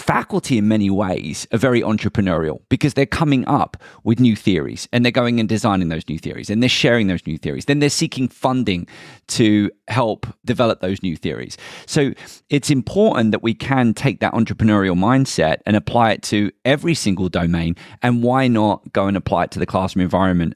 faculty in many ways are very entrepreneurial because they're coming up with new theories and they're going and designing those new theories and they're sharing those new theories. Then they're seeking funding to help develop those new theories. So it's important that we can take that entrepreneurial mindset and apply it to every single domain. And why not go and apply it to the classroom environment?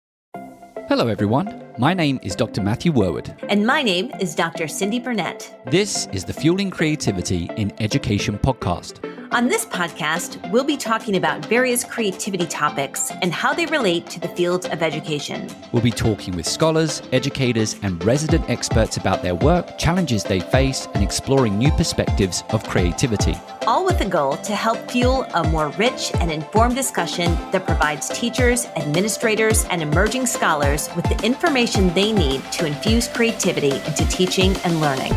Hello, everyone. My name is Dr. Matthew Worwood. And my name is Dr. Cyndi Burnett. This is the Fueling Creativity in Education podcast. On this podcast, we'll be talking about various creativity topics and how they relate to the field of education. We'll be talking with scholars, educators, and resident experts about their work, challenges they face, and exploring new perspectives of creativity. All with the goal to help fuel a more rich and informed discussion that provides teachers, administrators, and emerging scholars with the information they need to infuse creativity into teaching and learning.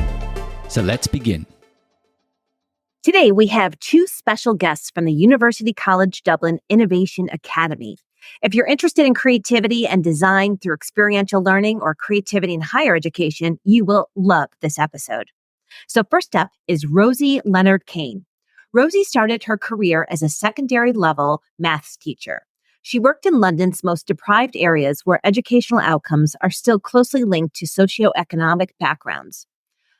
So let's begin. Today, we have two special guests from the University College Dublin Innovation Academy. If you're interested in creativity and design through experiential learning or creativity in higher education, you will love this episode. So first up is Rosie Leonard-Kane. Rosie started her career as a secondary level maths teacher. She worked in London's most deprived areas where educational outcomes are still closely linked to socioeconomic backgrounds.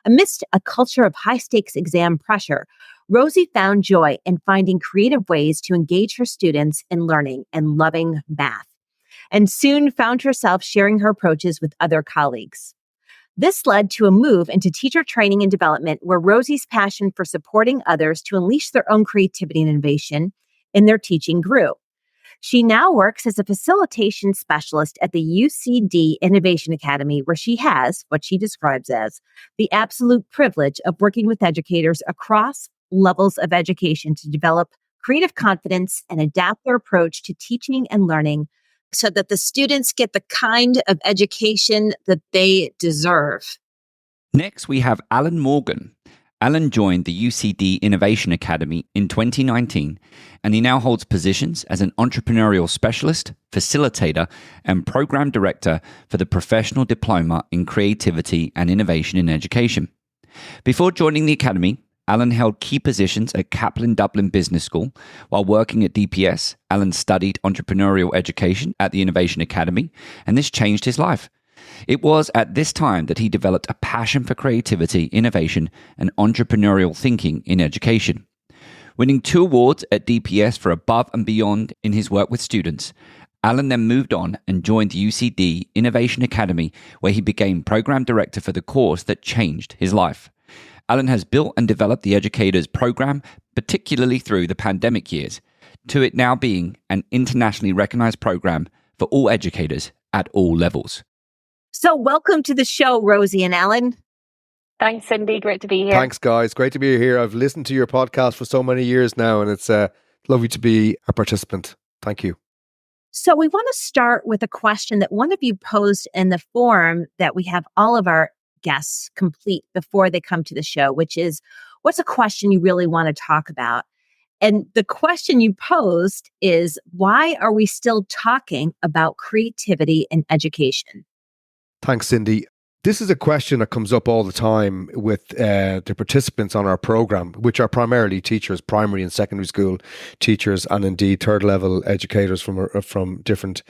Amidst a culture of high-stakes exam pressure, Rosie found joy in finding creative ways to engage her students in learning and loving math, and soon found herself sharing her approaches with other colleagues. This led to a move into teacher training and development where Rosie's passion for supporting others to unleash their own creativity and innovation in their teaching grew. She now works as a facilitation specialist at the UCD Innovation Academy, where she has what she describes as the absolute privilege of working with educators across levels of education to develop creative confidence and adapt their approach to teaching and learning so that the students get the kind of education that they deserve. Next, we have Alan Morgan. Alan joined the UCD Innovation Academy in 2019, and he now holds positions as an entrepreneurial specialist, facilitator, and program director for the Professional Diploma in Creativity and Innovation in Education. Before joining the Academy, Alan held key positions at Kaplan Dublin Business School. While working at DPS, Alan studied entrepreneurial education at the Innovation Academy, and this changed his life. It was at this time that he developed a passion for creativity, innovation, and entrepreneurial thinking in education. Winning 2 awards at DPS for above and beyond in his work with students, Alan then moved on and joined the UCD Innovation Academy, where he became program director for the course that changed his life. Alan has built and developed the Educators program, particularly through the pandemic years, to it now being an internationally recognized program for all educators at all levels. So welcome to the show, Rosie and Alan. Thanks, Cyndi. Great to be here. Thanks, guys. Great to be here. I've listened to your podcast for so many years now, and it's lovely to be a participant. Thank you. So we want to start with a question that one of you posed in the forum that we have all of our guests complete before they come to the show, which is, what's a question you really want to talk about? And the question you posed is, why are we still talking about creativity in education? Thanks, Cyndi. This is a question that comes up all the time with the participants on our program, which are primarily teachers, primary and secondary school teachers, and indeed third level educators from different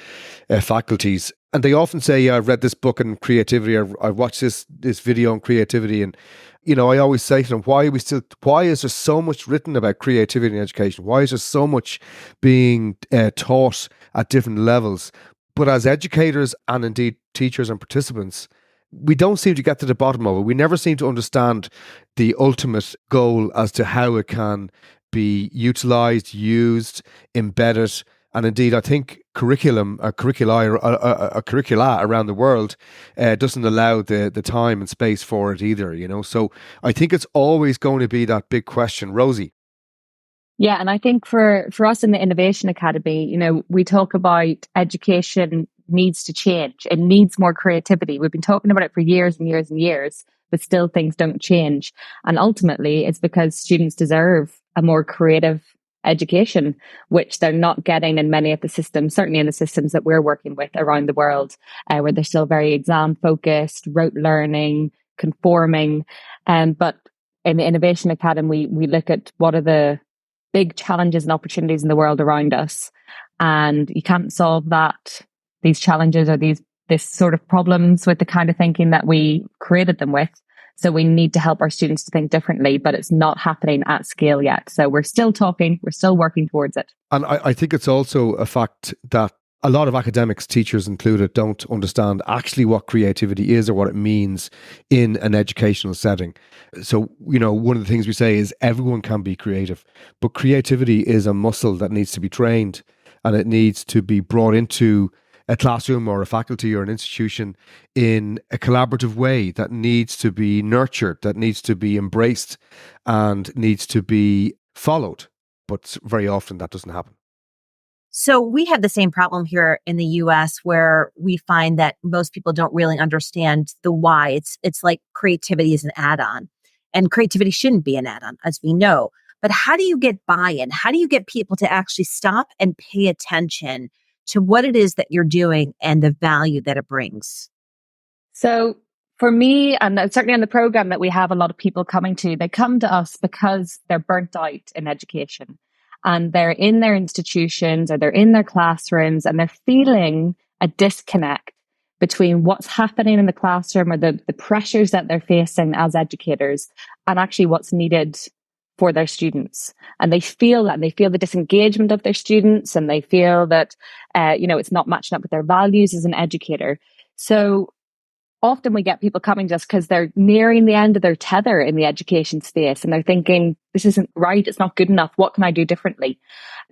faculties. And they often say, yeah, I've read this book on creativity, or I watched this video on creativity. And, you know, I always say to them, why is there so much written about creativity in education? Why is there so much being taught at different levels? But as educators and indeed teachers and participants, we don't seem to get to the bottom of it. We never seem to understand the ultimate goal as to how it can be utilized, used, embedded. And indeed, I think curricula around the world doesn't allow the time and space for it either, you know. So I think it's always going to be that big question. Rosie? Yeah, and I think for us in the Innovation Academy, you know, we talk about education needs to change. It needs more creativity. We've been talking about it for years and years and years, but still things don't change. And ultimately, it's because students deserve a more creative education, which they're not getting in many of the systems, certainly in the systems that we're working with around the world, where they're still very exam focused, rote learning, conforming. But in the Innovation Academy, we look at what are the big challenges and opportunities in the world around us. And you can't solve these challenges or this sort of problems with the kind of thinking that we created them with. So we need to help our students to think differently, but it's not happening at scale yet. So we're still talking, we're still working towards it. And I think it's also a fact that a lot of academics, teachers included, don't understand actually what creativity is or what it means in an educational setting. So, one of the things we say is everyone can be creative, but creativity is a muscle that needs to be trained, and it needs to be brought into a classroom or a faculty or an institution in a collaborative way that needs to be nurtured, that needs to be embraced, and needs to be followed. But very often that doesn't happen. So we have the same problem here in the US, where we find that most people don't really understand the why. It's like creativity is an add-on, and creativity shouldn't be an add-on, as we know. But how do you get buy-in? How do you get people to actually stop and pay attention to what it is that you're doing and the value that it brings? So for me, and certainly on the program that we have a lot of people coming to, they come to us because they're burnt out in education. And they're in their institutions or they're in their classrooms and they're feeling a disconnect between what's happening in the classroom or the pressures that they're facing as educators and actually what's needed for their students. And they feel that, and they feel the disengagement of their students, and they feel that, it's not matching up with their values as an educator. So often we get people coming just because they're nearing the end of their tether in the education space and they're thinking, this isn't right, it's not good enough, what can I do differently?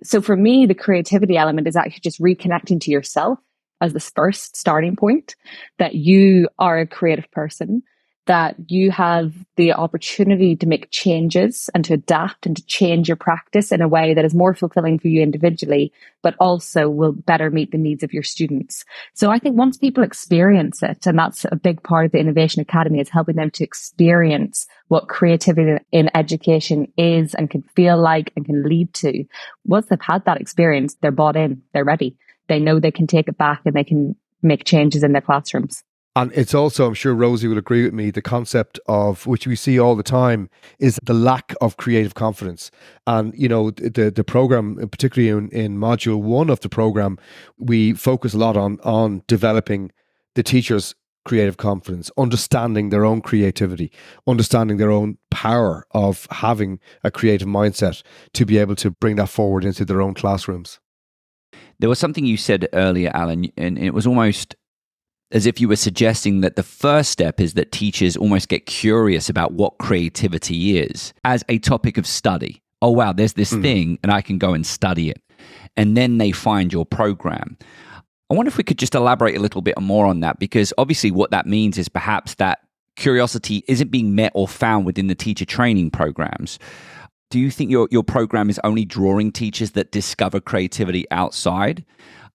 So for me, the creativity element is actually just reconnecting to yourself as this first starting point, that you are a creative person, that you have the opportunity to make changes and to adapt and to change your practice in a way that is more fulfilling for you individually, but also will better meet the needs of your students. So I think once people experience it, and that's a big part of the Innovation Academy, is helping them to experience what creativity in education is and can feel like and can lead to. Once they've had that experience, they're bought in, they're ready. They know they can take it back and they can make changes in their classrooms. And it's also, I'm sure Rosie will agree with me, the concept of, which we see all the time, is the lack of creative confidence. And, the program, particularly in module 1 of the program, we focus a lot on developing the teachers' creative confidence, understanding their own creativity, understanding their own power of having a creative mindset to be able to bring that forward into their own classrooms. There was something you said earlier, Alan, and it was almost as if you were suggesting that the first step is that teachers almost get curious about what creativity is as a topic of study. Oh, wow, there's this thing and I can go and study it. And then they find your program. I wonder if we could just elaborate a little bit more on that, because obviously what that means is perhaps that curiosity isn't being met or found within the teacher training programs. Do you think your program is only drawing teachers that discover creativity outside?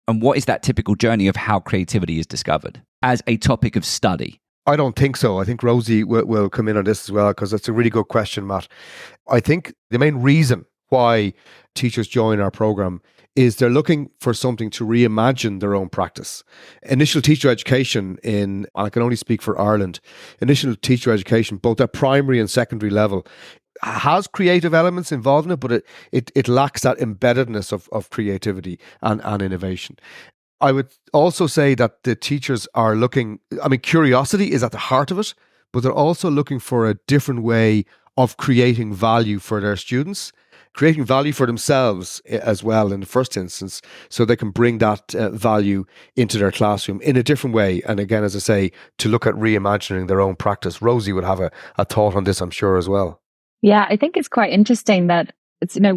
And what is that typical journey of how creativity is discovered as a topic of study? I don't think so. I think Rosie will come in on this as well, because it's a really good question, Matt. I think the main reason why teachers join our program is they're looking for something to reimagine their own practice. Initial teacher education I can only speak for Ireland, initial teacher education, both at primary and secondary level, has creative elements involved in it, but it lacks that embeddedness of creativity and innovation. I would also say that the teachers are looking, curiosity is at the heart of it, but they're also looking for a different way of creating value for their students, creating value for themselves as well in the first instance, so they can bring that value into their classroom in a different way. And again, as I say, to look at reimagining their own practice. Rosie would have a thought on this, I'm sure, as well. Yeah, I think it's quite interesting that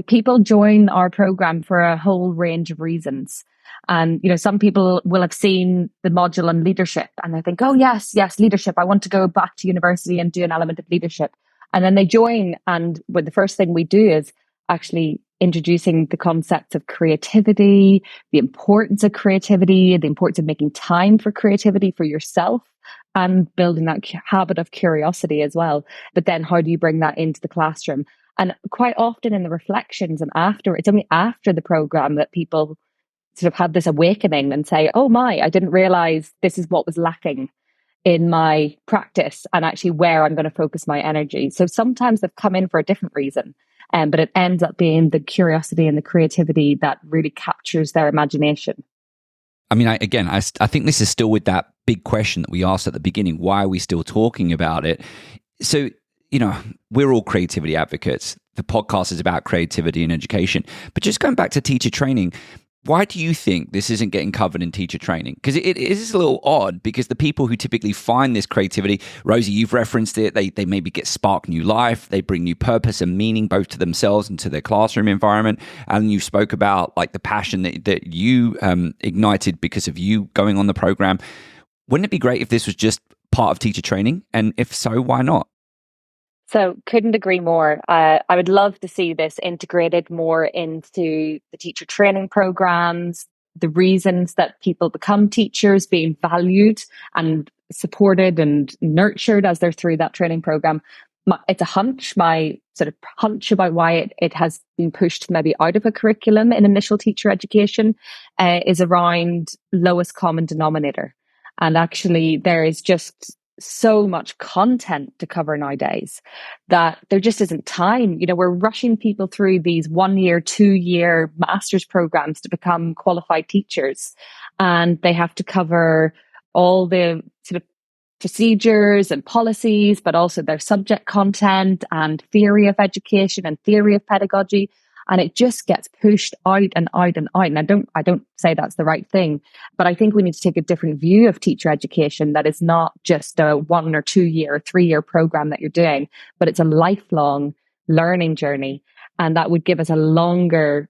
people join our program for a whole range of reasons. And, some people will have seen the module on leadership and they think, oh, yes, leadership. I want to go back to university and do an element of leadership. And then they join. And the first thing we do is actually introducing the concepts of creativity, the importance of creativity, the importance of making time for creativity for yourself, and building that habit of curiosity as well. But then how do you bring that into the classroom? And quite often in the reflections and after, it's only after the program that people sort of have this awakening and say, oh my, I didn't realize this is what was lacking. in my practice and actually where I'm going to focus my energy. So sometimes they've come in for a different reason, but it ends up being the curiosity and the creativity that really captures their imagination. I mean, I think this is still with that big question that we asked at the beginning. Why are we still talking about it? So, we're all creativity advocates. The podcast is about creativity and education. But just going back to teacher training, why do you think this isn't getting covered in teacher training? Because it is a little odd, because the people who typically find this creativity, Rosie, you've referenced it, they maybe get spark new life, they bring new purpose and meaning both to themselves and to their classroom environment. And you spoke about like the passion that you ignited because of you going on the program. Wouldn't it be great if this was just part of teacher training? And if so, why not? So couldn't agree more. I would love to see this integrated more into the teacher training programs, the reasons that people become teachers, being valued and supported and nurtured as they're through that training program. It's a hunch, my sort of hunch about why it has been pushed maybe out of a curriculum in initial teacher education is around lowest common denominator. And actually there is just so much content to cover nowadays that there just isn't time. We're rushing people through these 1 year, 2 year master's programs to become qualified teachers. And they have to cover all the sort of procedures and policies, but also their subject content and theory of education and theory of pedagogy. And it just gets pushed out and out and out. And I don't say that's the right thing, but I think we need to take a different view of teacher education, that is not just a 1 or 2 year or 3 year program that you're doing, but it's a lifelong learning journey. And that would give us a longer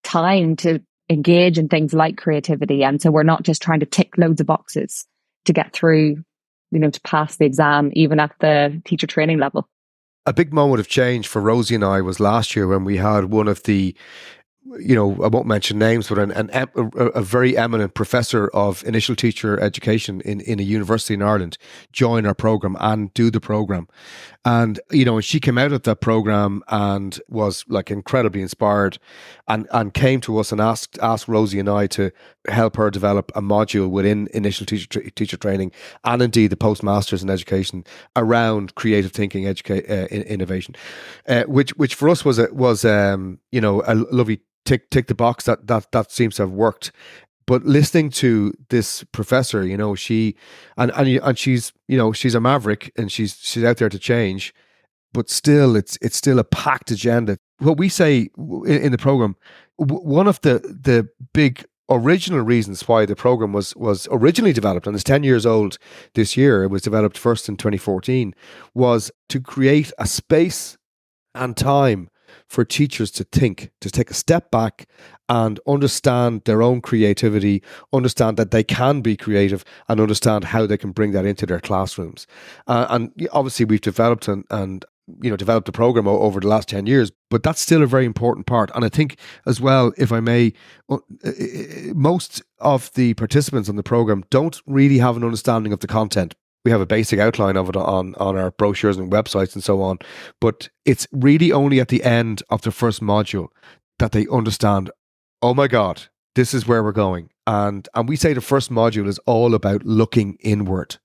time to engage in things like creativity. And so we're not just trying to tick loads of boxes to get through, to pass the exam, even at the teacher training level. A big moment of change for Rosie and I was last year when we had one of the, I won't mention names, but a very eminent professor of initial teacher education in a university in Ireland join our program and do the program. And, she came out of that program and was like incredibly inspired and came to us and asked Rosie and I to help her develop a module within initial teacher training and indeed the postmasters in education around creative thinking, innovation, which for us was a lovely tick the box that seems to have worked. But listening to this professor, she and she's she's a maverick and she's out there to change, but still it's still a packed agenda. What we say in the program, one of the big original reasons why the program was originally developed, and it's 10 years old this year, it was developed first in 2014, was to create a space and time for teachers to think, to take a step back and understand their own creativity, understand that they can be creative, and understand how they can bring that into their classrooms. And obviously we've developed and developed a program over the last 10 years, but that's still a very important part. And I think as well, if I may, most of the participants on the program don't really have an understanding of the content. We have a basic outline of it on our brochures and websites and so on, but it's really only at the end of the first module that they understand, oh my God, this is where we're going. And we say the first module is all about looking inward,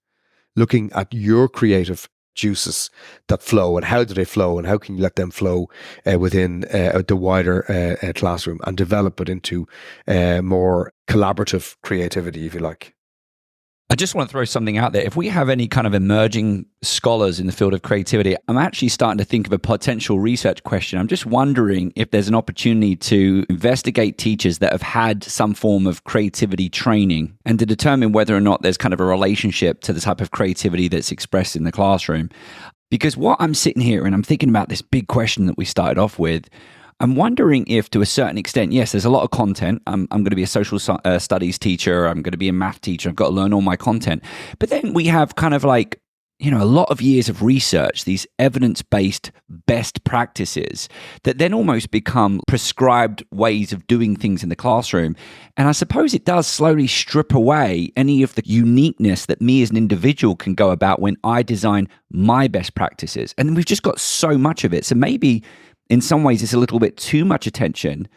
looking at your creative juices that flow, and how do they flow, and how can you let them flow within the wider classroom and develop it into more collaborative creativity, if you like. I just want to throw something out there. If we have any kind of emerging scholars in the field of creativity, I'm actually starting to think of a potential research question. I'm just wondering if there's an opportunity to investigate teachers that have had some form of creativity training and to determine whether or not there's kind of a relationship to the type of creativity that's expressed in the classroom. Because what I'm sitting here and I'm thinking about this big question that we started off with, I'm wondering if, to a certain extent, yes, there's a lot of content. I'm going to be a social studies teacher. I'm going to be a math teacher. I've got to learn all my content. But then we have kind of like, a lot of years of research, these evidence-based best practices that then almost become prescribed ways of doing things in the classroom. And I suppose it does slowly strip away any of the uniqueness that me as an individual can go about when I design my best practices. And we've just got so much of it. So maybe in some ways, it's a little bit too much attention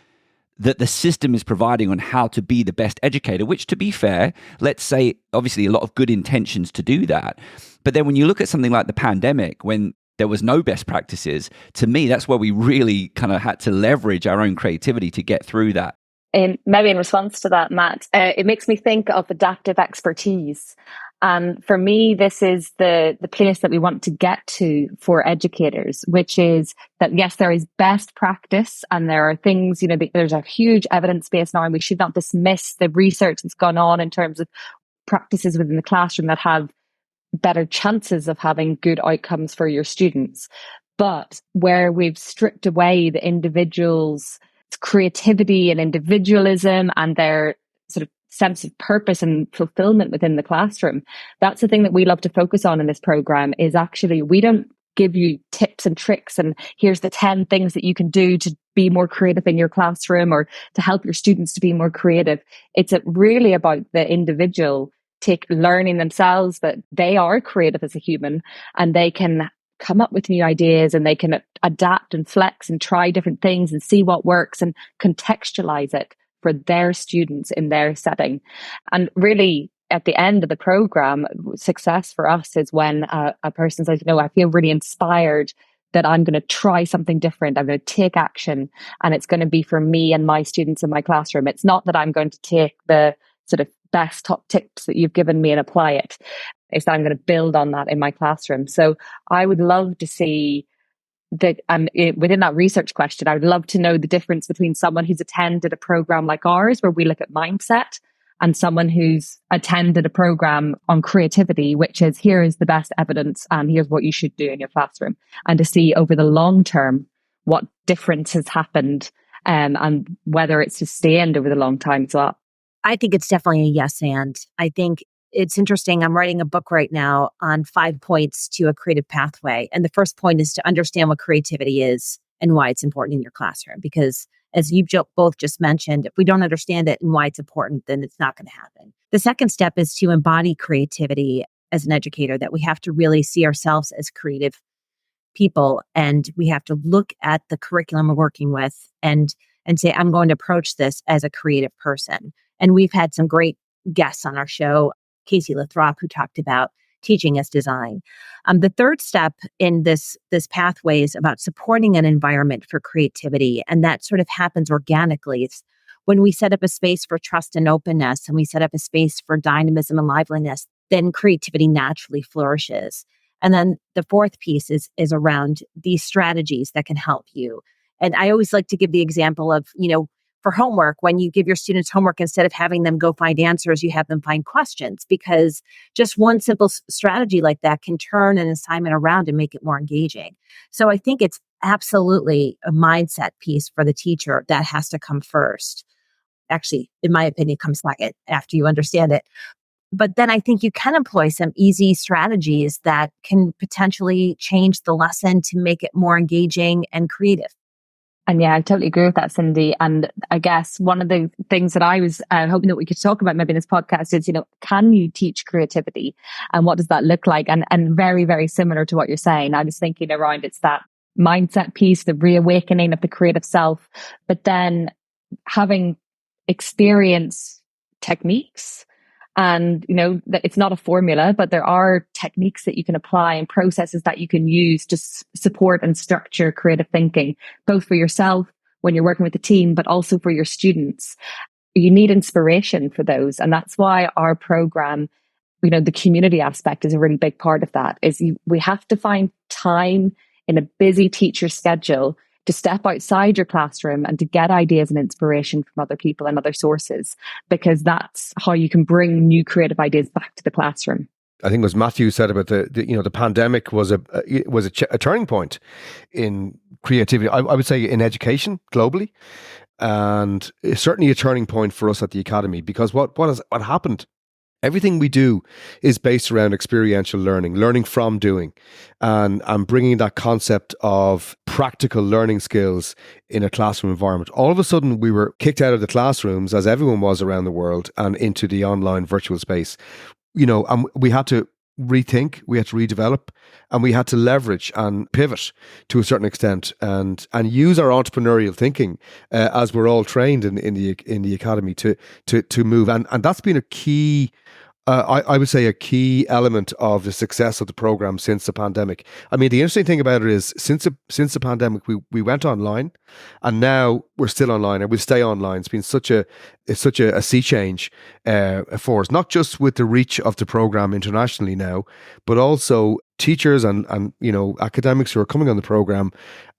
that the system is providing on how to be the best educator, which, to be fair, let's say obviously a lot of good intentions to do that. But then when you look at something like the pandemic, when there was no best practices, to me, that's where we really kind of had to leverage our own creativity to get through that. And maybe in response to that, Matt, it makes me think of adaptive expertise. And for me, this is the place that we want to get to for educators, which is that, yes, there is best practice and there are things, there's a huge evidence base now, and we should not dismiss the research that's gone on in terms of practices within the classroom that have better chances of having good outcomes for your students. But where we've stripped away the individual's creativity and individualism and their sort of sense of purpose and fulfillment within the classroom, that's the thing that we love to focus on in this program. Is actually, we don't give you tips and tricks and here's the 10 things that you can do to be more creative in your classroom or to help your students to be more creative. It's really about the individual learning themselves that they are creative as a human, and they can come up with new ideas and they can adapt and flex and try different things and see what works and contextualize it for their students in their setting. And really, at the end of the program, success for us is when a person says, I feel really inspired that I'm going to try something different. I'm going to take action, and it's going to be for me and my students in my classroom. It's not that I'm going to take the sort of best top tips that you've given me and apply it. It's that I'm going to build on that in my classroom. So I would love to see that within that research question, I would love to know the difference between someone who's attended a program like ours, where we look at mindset, and someone who's attended a program on creativity, which is, here is the best evidence and here's what you should do in your classroom. And to see over the long term what difference has happened and whether it's sustained over the long time as well. I think it's definitely a yes and. I think it's interesting. I'm writing a book right now on 5 points to a creative pathway. And the first point is to understand what creativity is and why it's important in your classroom. Because as you both just mentioned, if we don't understand it and why it's important, then it's not going to happen. The second step is to embody creativity as an educator, that we have to really see ourselves as creative people. And we have to look at the curriculum we're working with and say, I'm going to approach this as a creative person. And we've had some great guests on our show, Casey Lathrop, who talked about teaching as design. The third step in this pathway is about supporting an environment for creativity. And that sort of happens organically. It's when we set up a space for trust and openness, and we set up a space for dynamism and liveliness, then creativity naturally flourishes. And then the fourth piece is around these strategies that can help you. And I always like to give the example of, for homework, when you give your students homework, instead of having them go find answers, you have them find questions, because just one simple strategy like that can turn an assignment around and make it more engaging. So I think it's absolutely a mindset piece for the teacher that has to come first. Actually, in my opinion, comes second after you understand it. But then I think you can employ some easy strategies that can potentially change the lesson to make it more engaging and creative. And yeah, I totally agree with that, Cyndi. And I guess one of the things that I was hoping that we could talk about maybe in this podcast is, can you teach creativity, and what does that look like? And very, very similar to what you're saying, I was thinking around, it's that mindset piece, the reawakening of the creative self, but then having experience techniques. And, that it's not a formula, but there are techniques that you can apply and processes that you can use to support and structure creative thinking, both for yourself when you're working with the team, but also for your students. You need inspiration for those. And that's why our program, the community aspect is a really big part of that. We have to find time in a busy teacher schedule to step outside your classroom and to get ideas and inspiration from other people and other sources, because that's how you can bring new creative ideas back to the classroom. I think it was Matthew said about the pandemic was a turning point in creativity. I would say in education globally, and it's certainly a turning point for us at the Academy, because what happened? Everything we do is based around experiential learning from doing, and bringing that concept of practical learning skills in a classroom environment. All of a sudden, we were kicked out of the classrooms, as everyone was around the world, and into the online virtual space. And we had to rethink, we had to redevelop, and we had to leverage and pivot to a certain extent, and use our entrepreneurial thinking, as we're all trained in the academy to move, and that's been a key. I would say a key element of the success of the program since the pandemic. I mean, the interesting thing about it is since the pandemic, we went online, and now we're still online, and we'll stay online. It's been such a sea change for us, not just with the reach of the program internationally now, but also teachers and academics who are coming on the program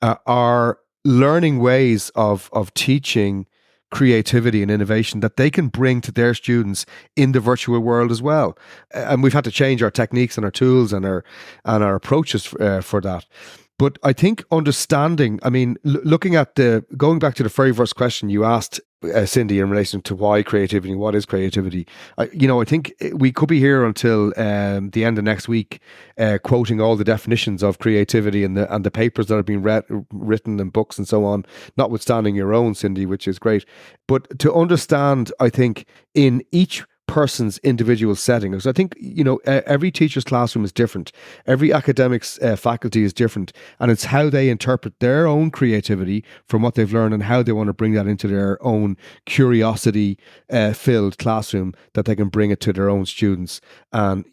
are learning ways of teaching creativity and innovation that they can bring to their students in the virtual world as well. And we've had to change our techniques and our tools and our approaches for that. But I think understanding, I mean, looking at going back to the very first question you asked, Cyndi, in relation to why creativity, what is creativity? I think we could be here until the end of next week, quoting all the definitions of creativity and the papers that have been written and books and so on, notwithstanding your own, Cyndi, which is great. But to understand, I think, in each person's individual setting, because I think every teacher's classroom is different, every academic's faculty is different, and it's how they interpret their own creativity from what they've learned and how they want to bring that into their own curiosity filled classroom, that they can bring it to their own students. And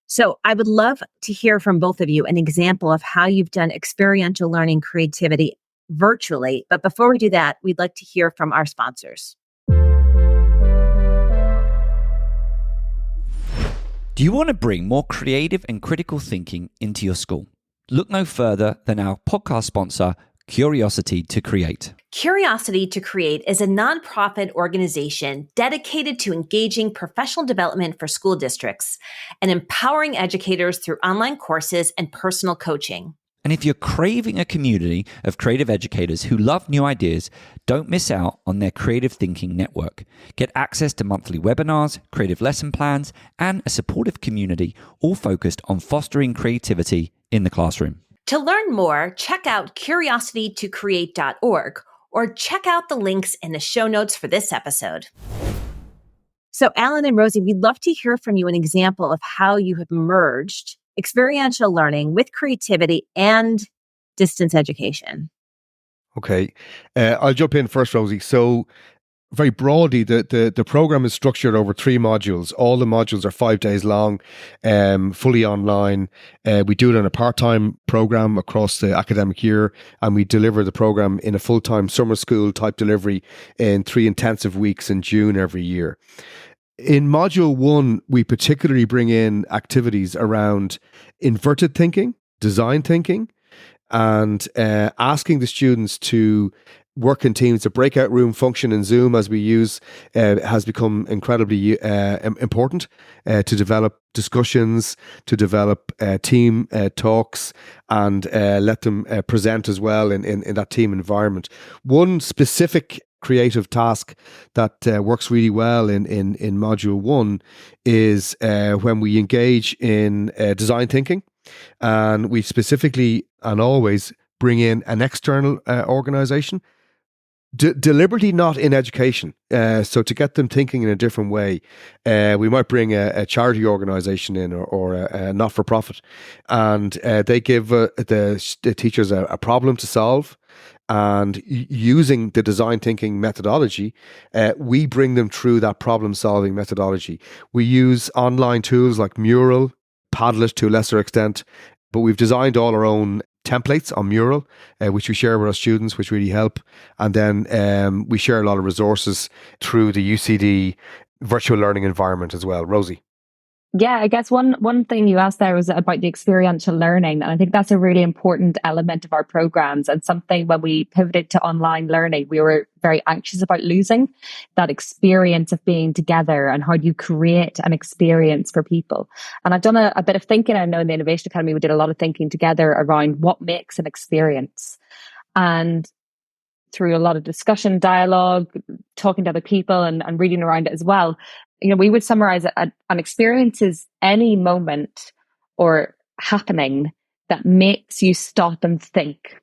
so I would love to hear from both of you an example of how you've done experiential learning creativity virtually. But before we do that, we'd like to hear from our sponsors. Do you want to bring more creative and critical thinking into your school? Look no further than our podcast sponsor, Curiosity to Create. Curiosity to Create is a nonprofit organization dedicated to engaging professional development for school districts and empowering educators through online courses and personal coaching. And if you're craving a community of creative educators who love new ideas, don't miss out on their Creative Thinking Network. Get access to monthly webinars, creative lesson plans, and a supportive community, all focused on fostering creativity in the classroom. To learn more, check out curiositytocreate.org or check out the links in the show notes for this episode. So, Alan and Rosie, we'd love to hear from you an example of how you have merged experiential learning with creativity and distance education. Okay. I'll jump in first, Rosie. So very broadly, the program is structured over 3 modules. All the modules are 5 days long, fully online. We do it on a part-time program across the academic year, and we deliver the program in a full-time summer school type delivery in 3 intensive weeks in June every year. In Module 1, we particularly bring in activities around inverted thinking, design thinking, and asking the students to work in teams. The breakout room function in Zoom, as we use, has become incredibly important to develop discussions, to develop team talks, and let them present as well in that team environment. One specific creative task that works really well in Module 1 is when we engage in design thinking, and we specifically and always bring in an external organization, deliberately not in education. So to get them thinking in a different way, we might bring a charity organization in or a not-for-profit, and they give the teachers a problem to solve. And using the design thinking methodology, we bring them through that problem solving methodology. We use online tools like Mural, Padlet to a lesser extent, but we've designed all our own templates on Mural, which we share with our students, which really help. And then we share a lot of resources through the UCD virtual learning environment as well. Rosie. Yeah, I guess one thing you asked there was about the experiential learning. And I think that's a really important element of our programs, and something when we pivoted to online learning, we were very anxious about losing that experience of being together and how do you create an experience for people. And I've done a bit of thinking. I know in the Innovation Academy, we did a lot of thinking together around what makes an experience. And through a lot of discussion, dialogue, talking to other people and reading around it as well, we would summarize it. An experience is any moment or happening that makes you stop and think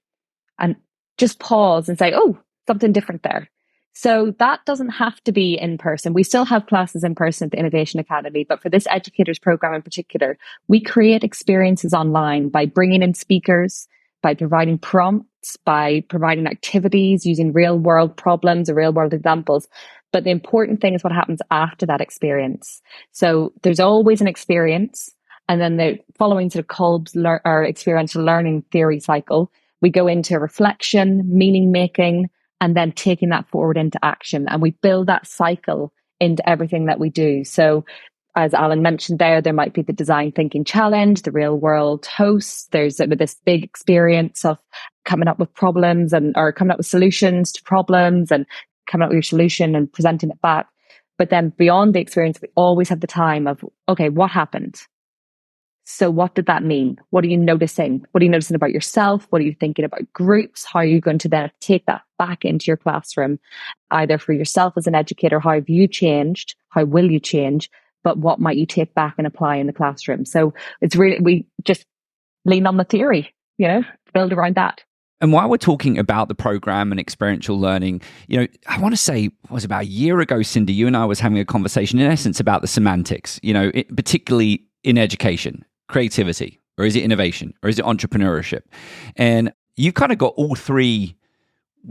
and just pause and say, oh, something different there. So that doesn't have to be in person. We still have classes in person at the Innovation Academy, but for this educators program in particular, we create experiences online by bringing in speakers, by providing prompts, by providing activities using real world problems or real world examples. But the important thing is what happens after that experience. So there's always an experience. And then the following sort of Kolb's or experiential learning theory cycle, we go into reflection, meaning making, and then taking that forward into action. And we build that cycle into everything that we do. So as Alan mentioned there might be the design thinking challenge, the real world hosts. There's this big experience of coming up with problems or coming up with solutions to problems and coming up with your solution and presenting it back. But then beyond the experience, we always have the time of, okay, what happened? So what did that mean? What are you noticing? What are you noticing about yourself? What are you thinking about groups? How are you going to then take that back into your classroom, either for yourself as an educator? How have you changed? How will you change? But what might you take back and apply in the classroom? So it's really, we just lean on the theory, build around that. And while we're talking about the program and experiential learning, I want to say it was about a year ago, Cyndi, you and I was having a conversation in essence about the semantics, particularly in education. Creativity, or is it innovation, or is it entrepreneurship? And you've kind of got all three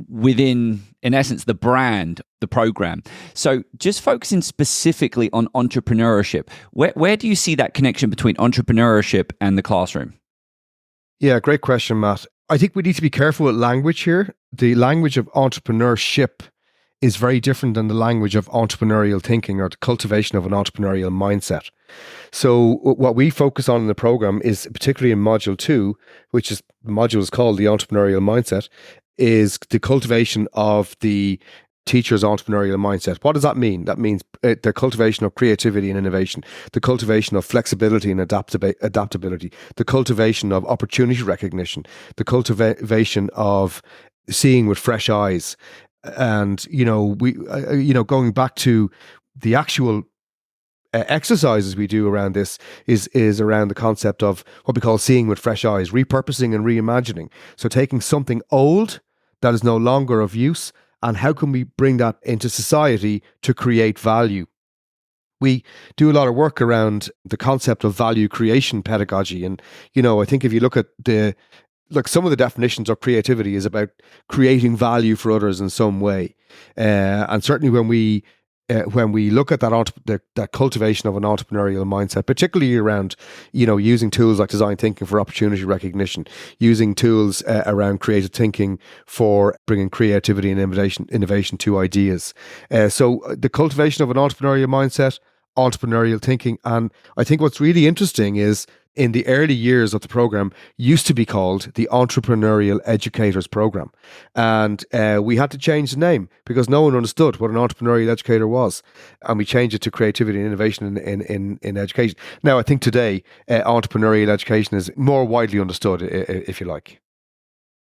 within, in essence, the brand, the program. So just focusing specifically on entrepreneurship, where do you see that connection between entrepreneurship and the classroom? Yeah, great question, Matt. I think we need to be careful with language here. The language of entrepreneurship is very different than the language of entrepreneurial thinking or the cultivation of an entrepreneurial mindset. So what we focus on in the program is, particularly in Module 2, which is the module is called the entrepreneurial mindset, is the cultivation of the teacher's entrepreneurial mindset. What does that mean? That means the cultivation of creativity and innovation, the cultivation of flexibility and adaptability, the cultivation of opportunity recognition, the cultivation of seeing with fresh eyes. And, going back to the actual exercises we do around this is around the concept of what we call seeing with fresh eyes, repurposing and reimagining. So taking something old that is no longer of use, and how can we bring that into society to create value? We do a lot of work around the concept of value creation pedagogy. And, I think if you look at some of the definitions of creativity is about creating value for others in some way. And certainly when we look at that cultivation of an entrepreneurial mindset, particularly around, using tools like design thinking for opportunity recognition, using tools around creative thinking for bringing creativity and innovation to ideas. So the cultivation of an entrepreneurial mindset, entrepreneurial thinking. And I think what's really interesting is in the early years of the program used to be called the Entrepreneurial Educators Program. And we had to change the name because no one understood what an entrepreneurial educator was. And we changed it to creativity and innovation in education. Now, I think today, entrepreneurial education is more widely understood, if you like.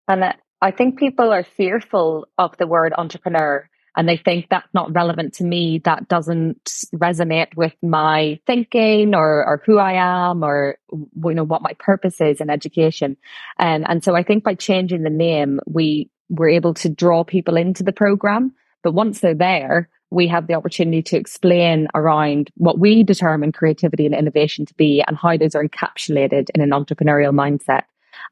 And I think people are fearful of the word entrepreneur. And they think that's not relevant to me, that doesn't resonate with my thinking or who I am or what my purpose is in education. And so I think by changing the name, we were able to draw people into the program. But once they're there, we have the opportunity to explain around what we determine creativity and innovation to be and how those are encapsulated in an entrepreneurial mindset.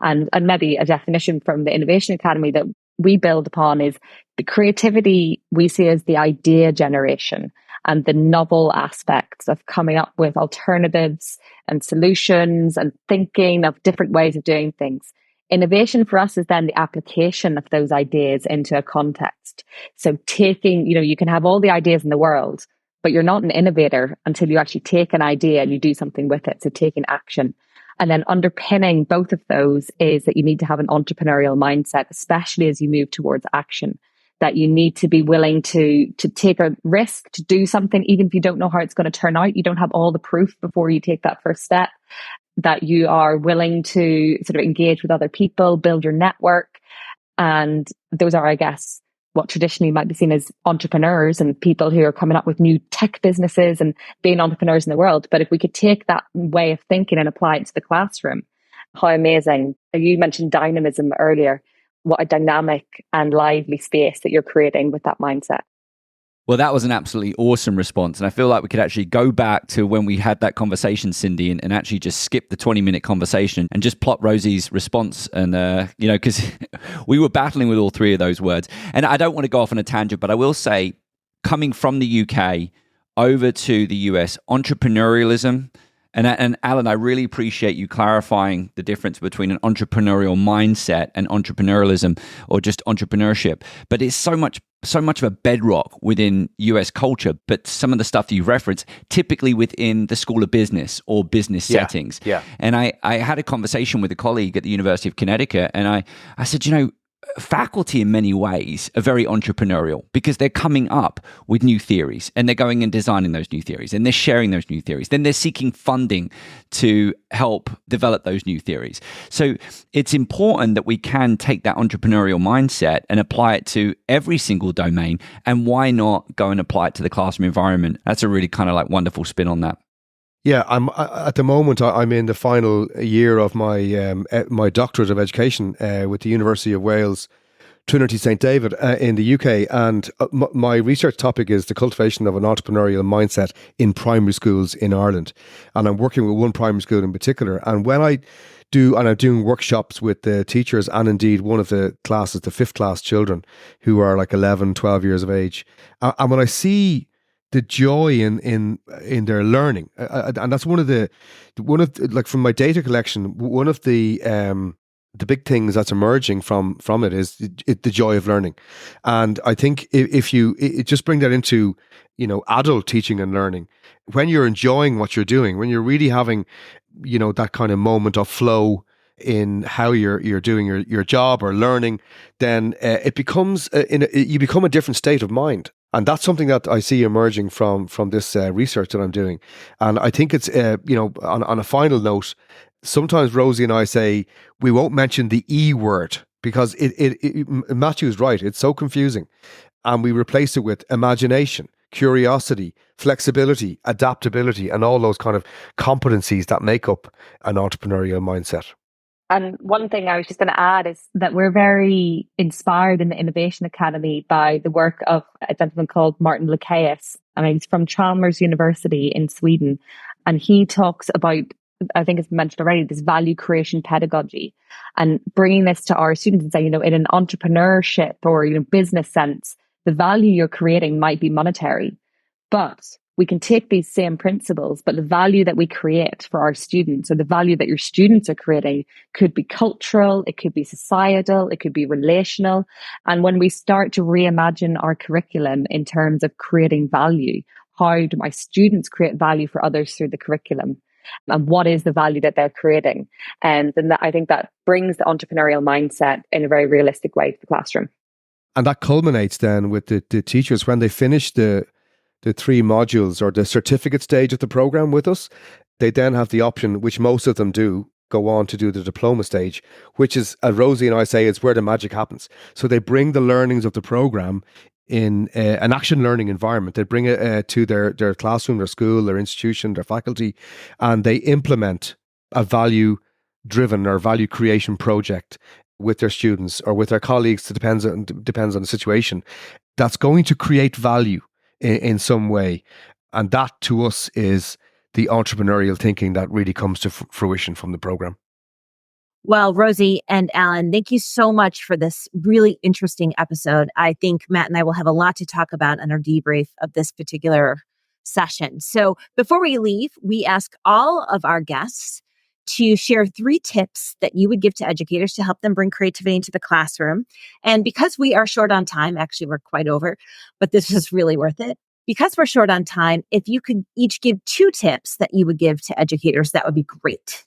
And maybe a definition from the Innovation Academy that we build upon is the creativity we see as the idea generation and the novel aspects of coming up with alternatives and solutions and thinking of different ways of doing things. Innovation for us is then the application of those ideas into a context. So taking, you can have all the ideas in the world, but you're not an innovator until you actually take an idea and you do something with it. So taking action. And then underpinning both of those is that you need to have an entrepreneurial mindset, especially as you move towards action, that you need to be willing to take a risk, to do something, even if you don't know how it's going to turn out. You don't have all the proof before you take that first step, that you are willing to sort of engage with other people, build your network. And those are, I guess, what traditionally might be seen as entrepreneurs and people who are coming up with new tech businesses and being entrepreneurs in the world. But if we could take that way of thinking and apply it to the classroom, how amazing. You mentioned dynamism earlier. what a dynamic and lively space that you're creating with that mindset. Well, that was an absolutely awesome response. And I feel like we could actually go back to when we had that conversation, Cyndi, and actually just skip the 20-minute conversation and just plot Rosie's response. And, because we were battling with all three of those words. And I don't want to go off on a tangent, but I will say, coming from the UK over to the US, entrepreneurialism, and Alan, I really appreciate you clarifying the difference between an entrepreneurial mindset and entrepreneurialism, or just entrepreneurship. But it's so much of a bedrock within US culture. But some of the stuff that you reference, typically within the School of Business or business settings. Yeah. And I had a conversation with a colleague at the University of Connecticut, and I said, faculty in many ways are very entrepreneurial because they're coming up with new theories and they're going and designing those new theories and they're sharing those new theories. Then they're seeking funding to help develop those new theories. So it's important that we can take that entrepreneurial mindset and apply it to every single domain. And why not go and apply it to the classroom environment? That's a really kind of like wonderful spin on that. Yeah, at the moment I'm in the final year of my doctorate of education with the University of Wales, Trinity St David in the UK, and my research topic is the cultivation of an entrepreneurial mindset in primary schools in Ireland, and I'm working with one primary school in particular. And I'm doing workshops with the teachers and indeed one of the classes, the 5th class children who are like 11, 12 years of age, and when I see the joy in their learning, and that's one of the like from my data collection, one of the big things that's emerging from it is the joy of learning. And I think if you just bring that into adult teaching and learning, when you're enjoying what you're doing, when you're really having that kind of moment of flow in how you're doing your job or learning, then it becomes you become a different state of mind. And that's something that I see emerging from this research that I'm doing. And I think it's, on a final note, sometimes Rosie and I say we won't mention the E word because Matthew's right. It's so confusing. And we replace it with imagination, curiosity, flexibility, adaptability, and all those kind of competencies that make up an entrepreneurial mindset. And one thing I was just going to add is that we're very inspired in the Innovation Academy by the work of a gentleman called Martin Lucaeus. And he's from Chalmers University in Sweden. And he talks about, I think it's mentioned already, this value creation pedagogy, and bringing this to our students and saying, in an entrepreneurship or, business sense, the value you're creating might be monetary, but we can take these same principles, but the value that we create for our students, or the value that your students are creating, could be cultural, it could be societal, it could be relational. And when we start to reimagine our curriculum in terms of creating value, how do my students create value for others through the curriculum? And what is the value that they're creating? And then I think that brings the entrepreneurial mindset in a very realistic way to the classroom. And that culminates then with the teachers when they finish the 3 modules or the certificate stage of the program with us. They then have the option, which most of them do, go on to do the diploma stage, which is, as Rosie and I say, it's where the magic happens. So they bring the learnings of the program in an action learning environment. They bring it to their classroom, their school, their institution, their faculty, and they implement a value-driven or value creation project with their students or with their colleagues. It depends on the situation. That's going to create value in some way. And that to us is the entrepreneurial thinking that really comes to fruition from the program. Well, Rosie and Alan, thank you so much for this really interesting episode. I think Matt and I will have a lot to talk about on our debrief of this particular session. So before we leave, we ask all of our guests to share 3 tips that you would give to educators to help them bring creativity into the classroom. And because we are short on time, actually we're quite over, but this is really worth it. Because we're short on time, if you could each give 2 tips that you would give to educators, that would be great.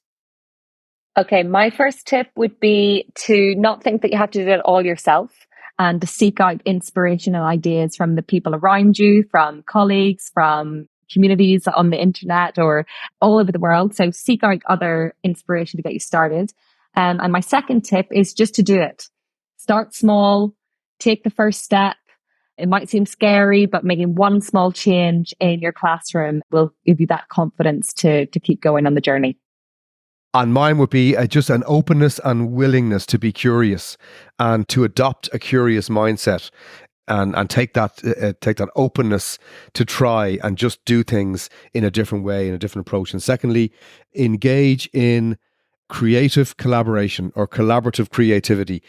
Okay, my first tip would be to not think that you have to do it all yourself, and to seek out inspirational ideas from the people around you, from colleagues, from communities on the internet or all over the world. So seek out other inspiration to get you started. And my second tip is just to do it. Start small, take the first step. It might seem scary, but making one small change in your classroom will give you that confidence to keep going on the journey. And mine would be just an openness and willingness to be curious and to adopt a curious mindset and take that openness to try and just do things in a different way, in a different approach. And secondly, engage in creative collaboration or collaborative creativity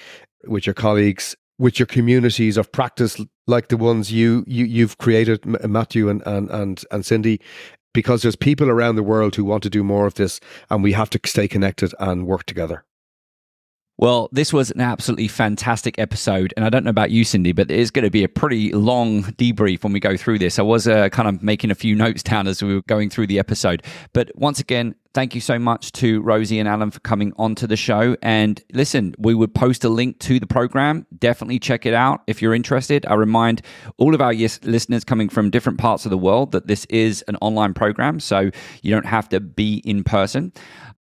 with your colleagues, with your communities of practice, like the ones you've created, Matthew and Cyndi, because there's people around the world who want to do more of this, and we have to stay connected and work together. Well, this was an absolutely fantastic episode. And I don't know about you, Cyndi, but it's going to be a pretty long debrief when we go through this. I was kind of making a few notes down as we were going through the episode. But once again, thank you so much to Rosie and Alan for coming onto the show. And listen, we would post a link to the program. Definitely check it out if you're interested. I remind all of our listeners coming from different parts of the world that this is an online program, so you don't have to be in person.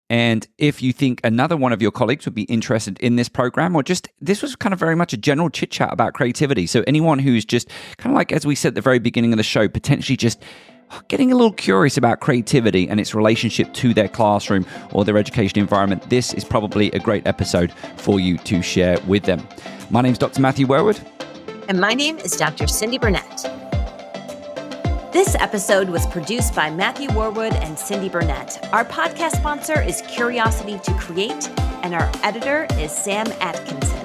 And if you think another one of your colleagues would be interested in this program, or just this was kind of very much a general chit chat about creativity. So anyone who's just kind of like, as we said at the very beginning of the show, potentially just getting a little curious about creativity and its relationship to their classroom or their education environment, this is probably a great episode for you to share with them. My name's Dr. Matthew Worwood. And my name is Dr. Cyndi Burnett. This episode was produced by Matthew Worwood and Cyndi Burnett. Our podcast sponsor is Curiosity to Create, and our editor is Sam Atkinson.